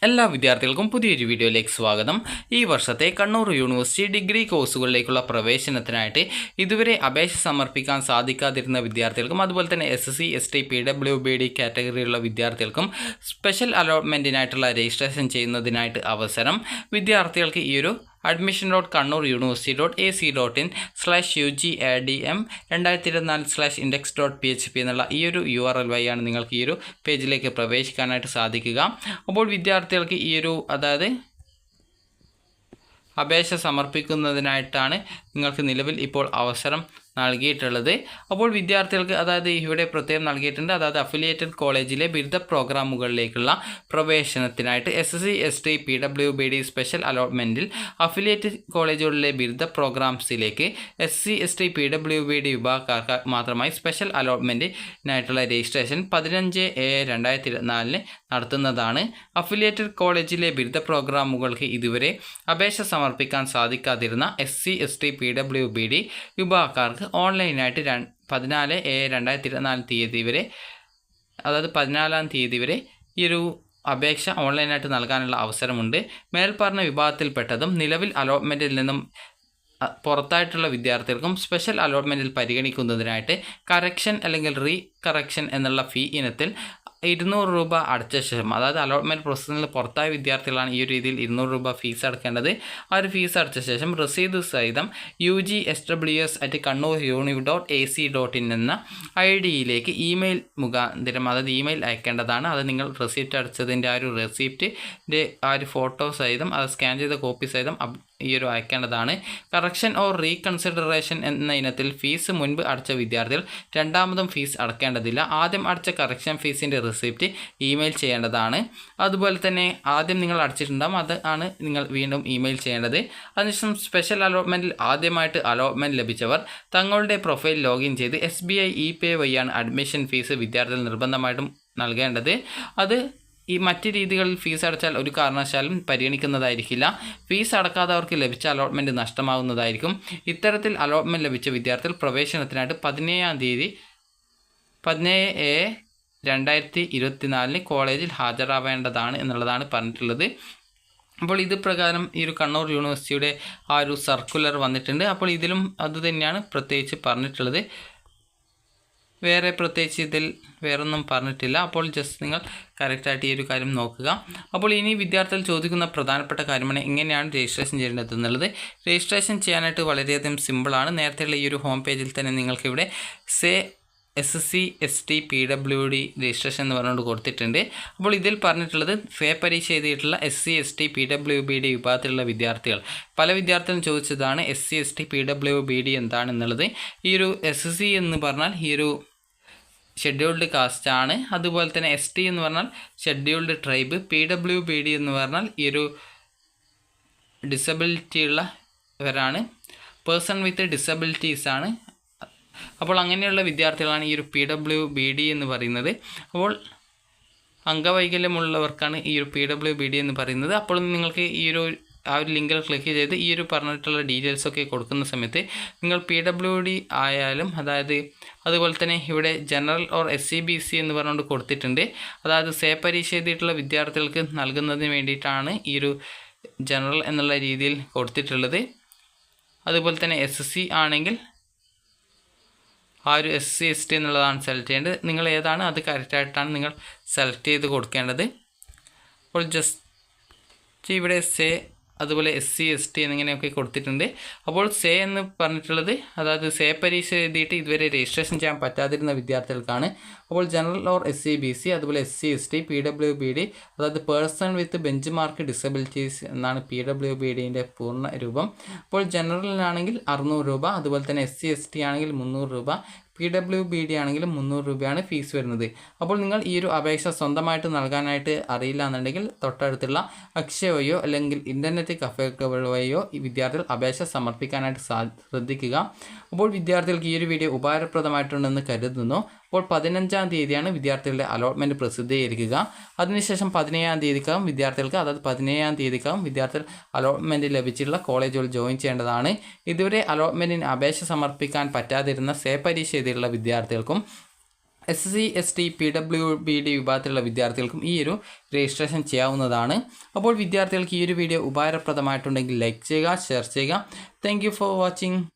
എല്ലാ വിദ്യാർത്ഥികൾക്കും പുതിയൊരു വീഡിയോയിലേക്ക് സ്വാഗതം. ഈ വർഷത്തെ കണ്ണൂർ യൂണിവേഴ്സിറ്റി ഡിഗ്രി കോഴ്സുകളിലേക്കുള്ള പ്രവേശനത്തിനായിട്ട് ഇതുവരെ അപേക്ഷ സമർപ്പിക്കാൻ സാധിക്കാതിരുന്ന വിദ്യാർത്ഥികൾക്കും അതുപോലെ തന്നെ SSC ST PWBD കാറ്റഗറിയിലുള്ള വിദ്യാർത്ഥികൾക്കും സ്പെഷ്യൽ അലോട്ട്മെൻറ്റിനായിട്ടുള്ള രജിസ്ട്രേഷൻ ചെയ്യുന്നതിനായിട്ട് അവസരം. വിദ്യാർത്ഥികൾക്ക് ഈ ഒരു admission.kannur.university.ac.in/UGADM 2024/index.php എന്നുള്ള ഈ ഒരു URL വഴിയാണ് നിങ്ങൾക്ക് ഈ ഒരു പേജിലേക്ക് പ്രവേശിക്കാനായിട്ട് സാധിക്കുക. അപ്പോൾ വിദ്യാർത്ഥികൾക്ക് ഈ ഒരു അപേക്ഷ സമർപ്പിക്കുന്നതിനായിട്ടാണ് നിങ്ങൾക്ക് നിലവിൽ ഇപ്പോൾ അവസരം നൽകിയിട്ടുള്ളത്. അപ്പോൾ വിദ്യാർത്ഥികൾക്ക് ഇവിടെ പ്രത്യേകം നൽകിയിട്ടുണ്ട്, അഫിലിയേറ്റഡ് കോളേജിലെ ബിരുദ പ്രോഗ്രാമുകളിലേക്കുള്ള പ്രവേശനത്തിനായിട്ട് SSC ST PWBD സ്പെഷ്യൽ അലോട്ട്മെൻറ്റിൽ അഫിലിയേറ്റഡ് കോളേജുകളിലെ ബിരുദ പ്രോഗ്രാംസിലേക്ക് SC ST PWBD വിഭാഗക്കാർക്ക് മാത്രമായി സ്പെഷ്യൽ അലോട്ട്മെൻറ്റിനായിട്ടുള്ള രജിസ്ട്രേഷൻ 15/7/2024 നടത്തുന്നതാണ്. അഫിലിയേറ്റഡ് കോളേജിലെ ബിരുദ പ്രോഗ്രാമുകൾക്ക് ഇതുവരെ അപേക്ഷ സമർപ്പിക്കാൻ സാധിക്കാതിരുന്ന SC ST PWBD വിഭാഗക്കാർക്ക് ഓൺലൈനായിട്ട് 14/7/2024 തീയതി വരെ 14-ാം തീയതി വരെ ഈ ഒരു അപേക്ഷ ഓൺലൈനായിട്ട് നൽകാനുള്ള അവസരമുണ്ട്. മേൽപ്പറഞ്ഞ വിഭാഗത്തിൽപ്പെട്ടതും നിലവിൽ അലോട്ട്മെൻറ്റിൽ നിന്നും പുറത്തായിട്ടുള്ള വിദ്യാർത്ഥികൾക്കും സ്പെഷ്യൽ അലോട്ട്മെൻറ്റിൽ പരിഗണിക്കുന്നതിനായിട്ട് കറക്ഷൻ അല്ലെങ്കിൽ കറക്ഷൻ എന്നുള്ള ഫീ ഇനത്തിൽ 200 രൂപ അടച്ച ശേഷം, അലോട്ട്മെൻറ്റ് പ്രോസസ്സിൽ പുറത്തായ വിദ്യാർത്ഥികളാണ് ഈ ഒരു രീതിയിൽ 200 രൂപ ഫീസ് അടക്കേണ്ടത്. ആ ഒരു ഫീസ് അടച്ച ശേഷം രസീത് സഹിതം UGSWS@kannur.ac.in എന്ന ID-യിലേക്ക് ഇമെയിൽ മുഖാന്തരം ഇമെയിൽ അയക്കേണ്ടതാണ്. അത് നിങ്ങൾ റെസിപ്റ്റ് അടച്ചതിൻ്റെ ആ ഒരു റെസിപ്റ്റിൻ്റെ ആ ഒരു ഫോട്ടോ സഹിതം സ്കാൻ ചെയ്ത കോപ്പി സഹിതം ഈ ഒരു അയക്കേണ്ടതാണ്. കറക്ഷൻ ഓർ റീകൺസിഡറേഷൻ എന്ന ഇനത്തിൽ ഫീസ് മുൻപ് അടച്ച വിദ്യാർത്ഥികൾ രണ്ടാമതും ഫീസ് അടക്കേണ്ടതില്ല. ആദ്യം അടച്ച കറക്ഷൻ ഫീസിൻ്റെ റെസിപ്റ്റ് ഇമെയിൽ ചെയ്യേണ്ടതാണ്. അതുപോലെ തന്നെ ആദ്യം നിങ്ങൾ അടച്ചിട്ടുണ്ടാകും, അതാണ് നിങ്ങൾ വീണ്ടും ഇമെയിൽ ചെയ്യേണ്ടത്. അതിനുശേഷം സ്പെഷ്യൽ അലോട്ട്മെൻറ്റിൽ ആദ്യമായിട്ട് അലോട്ട്മെൻറ്റ് ലഭിച്ചവർ തങ്ങളുടെ പ്രൊഫൈൽ ലോഗിൻ ചെയ്ത് SBI ePay വഴിയാണ് അഡ്മിഷൻ ഫീസ് വിദ്യാർത്ഥികൾ നിർബന്ധമായിട്ടും നൽകേണ്ടത്. അത് ഈ മറ്റ് രീതികളിൽ ഫീസ് അടച്ചാൽ ഒരു കാരണവശാലും പരിഗണിക്കുന്നതായിരിക്കില്ല. ഫീസ് അടക്കാതെ അവർക്ക് ലഭിച്ച അലോട്ട്മെൻറ്റ് നഷ്ടമാകുന്നതായിരിക്കും. ഇത്തരത്തിൽ അലോട്ട്മെൻറ്റ് ലഭിച്ച വിദ്യാർത്ഥികൾ പ്രവേശനത്തിനായിട്ട് 17/7/2024 കോളേജിൽ ഹാജരാവേണ്ടതാണ് എന്നുള്ളതാണ് പറഞ്ഞിട്ടുള്ളത്. അപ്പോൾ ഇത് പ്രകാരം ഈ ഒരു കണ്ണൂർ യൂണിവേഴ്സിറ്റിയുടെ ആ ഒരു സർക്കുലർ വന്നിട്ടുണ്ട്. അപ്പോൾ ഇതിലും അതുതന്നെയാണ് പ്രത്യേകിച്ച് പറഞ്ഞിട്ടുള്ളത്. വേറെ പ്രത്യേകിച്ച് ഇതിൽ വേറൊന്നും പറഞ്ഞിട്ടില്ല. അപ്പോൾ ജസ്റ്റ് നിങ്ങൾ കറക്റ്റായിട്ട് ഈ ഒരു കാര്യം നോക്കുക. അപ്പോൾ ഇനി വിദ്യാർത്ഥികൾ ചോദിക്കുന്ന പ്രധാനപ്പെട്ട കാര്യമാണ് എങ്ങനെയാണ് രജിസ്ട്രേഷൻ ചെയ്യേണ്ടത് എന്നുള്ളത്. രജിസ്ട്രേഷൻ ചെയ്യാനായിട്ട് വളരെയധികം സിമ്പിളാണ്. നേരത്തെയുള്ള ഈ ഒരു ഹോം പേജിൽ തന്നെ നിങ്ങൾക്കിവിടെ SSC ST PWD രജിസ്ട്രേഷൻ എന്ന് പറഞ്ഞുകൊണ്ട് കൊടുത്തിട്ടുണ്ട്. അപ്പോൾ ഇതിൽ പറഞ്ഞിട്ടുള്ളത് പരീക്ഷ എഴുതിയിട്ടുള്ള SC ST PWBD വിഭാഗത്തിലുള്ള വിദ്യാർത്ഥികൾ. പല വിദ്യാർത്ഥികളും ചോദിച്ചതാണ് SC ST PWBD എന്താണെന്നുള്ളത്. ഈ ഒരു SSC എന്ന് പറഞ്ഞാൽ ഈ ഒരു ഷെഡ്യൂൾഡ് കാസ്റ്റ് ആണ്. അതുപോലെ തന്നെ ST എന്ന് പറഞ്ഞാൽ ഷെഡ്യൂൾഡ് ട്രൈബ്, PWBD എന്ന് പറഞ്ഞാൽ ഈ ഒരു ഡിസബിലിറ്റി ഉള്ളവരാണ്, പേഴ്സൺ വിത്ത് ഡിസബിലിറ്റീസ് ആണ്. അപ്പോൾ അങ്ങനെയുള്ള വിദ്യാർത്ഥികളാണ് ഈ ഒരു PWBD എന്ന് പറയുന്നത്. അപ്പോൾ അംഗവൈകല്യമുള്ളവർക്കാണ് ഈ ഒരു PWBD എന്ന് പറയുന്നത്. അപ്പോൾ നിങ്ങൾക്ക് ഈ ഒരു ലിങ്കിൽ ക്ലിക്ക് ചെയ്ത് ഈ ഒരു പറഞ്ഞിട്ടുള്ള ഡീറ്റെയിൽസൊക്കെ കൊടുക്കുന്ന സമയത്ത് നിങ്ങൾ PWD ആയാലും അതുപോലെ തന്നെ ഇവിടെ ജനറൽ ഓർ SCBC എന്ന് പറഞ്ഞുകൊണ്ട് കൊടുത്തിട്ടുണ്ട്. പരീക്ഷ എഴുതിയിട്ടുള്ള വിദ്യാർത്ഥികൾക്ക് നൽകുന്നതിന് വേണ്ടിയിട്ടാണ് ഈ ഒരു ജനറൽ എന്നുള്ള രീതിയിൽ കൊടുത്തിട്ടുള്ളത്. അതുപോലെ തന്നെ SSC ആണെങ്കിൽ ആ ഒരു SC ST എന്നുള്ളതാണ് സെലക്ട് ചെയ്യേണ്ടത്. നിങ്ങൾ ഏതാണ് അത് കറക്റ്റായിട്ടാണ് നിങ്ങൾ സെലക്ട് ചെയ്ത് കൊടുക്കേണ്ടത്. അപ്പോൾ ജസ്റ്റ് ഇവിടെ അതുപോലെ SC ST എന്നിങ്ങനെയൊക്കെ കൊടുത്തിട്ടുണ്ട്. അപ്പോൾ എന്ന് പറഞ്ഞിട്ടുള്ളത് പരീക്ഷ എഴുതിയിട്ട് ഇതുവരെ രജിസ്ട്രേഷൻ ചെയ്യാൻ പറ്റാതിരുന്ന വിദ്യാർത്ഥികൾക്കാണ്. അപ്പോൾ ജനറൽ ഓർ SCBC അതുപോലെ SC ST PWBD person with bench mark disabilities എന്നാണ് PWBDൻ്റെ പൂർണ്ണ രൂപം. അപ്പോൾ ജനറലിനാണെങ്കിൽ 600 രൂപ, അതുപോലെ തന്നെ SC ST ആണെങ്കിൽ 300 രൂപ, PWBD ആണെങ്കിലും 300 രൂപയാണ് ഫീസ് വരുന്നത്. അപ്പോൾ നിങ്ങൾ ഈ ഒരു അപേക്ഷ സ്വന്തമായിട്ട് നൽകാനായിട്ട് അറിയില്ല എന്നുണ്ടെങ്കിൽ തൊട്ടടുത്തുള്ള അക്ഷയ വഴിയോ അല്ലെങ്കിൽ ഇൻ്റർനെറ്റ് കഫേകൾ വഴിയോ ഈ വിദ്യാർത്ഥികൾ അപേക്ഷ സമർപ്പിക്കാനായിട്ട് ശ്രദ്ധിക്കുക. അപ്പോൾ വിദ്യാർത്ഥികൾക്ക് ഈ ഒരു വീഡിയോ ഉപകാരപ്രദമായിട്ടുണ്ടെന്ന് കരുതുന്നു. അപ്പോൾ 15-ാം തീയതിയാണ് വിദ്യാർത്ഥികളുടെ അലോട്ട്മെൻറ്റ് പ്രസിദ്ധീകരിക്കുക. അതിനുശേഷം 17-ാം തീയതിക്കകം വിദ്യാർത്ഥികൾ അലോട്ട്മെൻറ്റ് ലഭിച്ചിട്ടുള്ള കോളേജുകൾ ജോയിൻ ചെയ്യേണ്ടതാണ്. ഇതുവരെ അലോട്ട്മെൻറ്റിന് അപേക്ഷ സമർപ്പിക്കാൻ പറ്റാതിരുന്ന പരീക്ഷ എഴുതിയുള്ള വിദ്യാർത്ഥികൾക്കും SC ST PWBD വിഭാഗത്തിലുള്ള വിദ്യാർത്ഥികൾക്കും ഈ ഒരു രജിസ്ട്രേഷൻ ചെയ്യാവുന്നതാണ്. അപ്പോൾ വിദ്യാർത്ഥികൾക്ക് ഈ ഒരു വീഡിയോ ഉപകാരപ്രദമായിട്ടുണ്ടെങ്കിൽ ലൈക്ക് ചെയ്യുക, ഷെയർ ചെയ്യുക. Thank you for watching.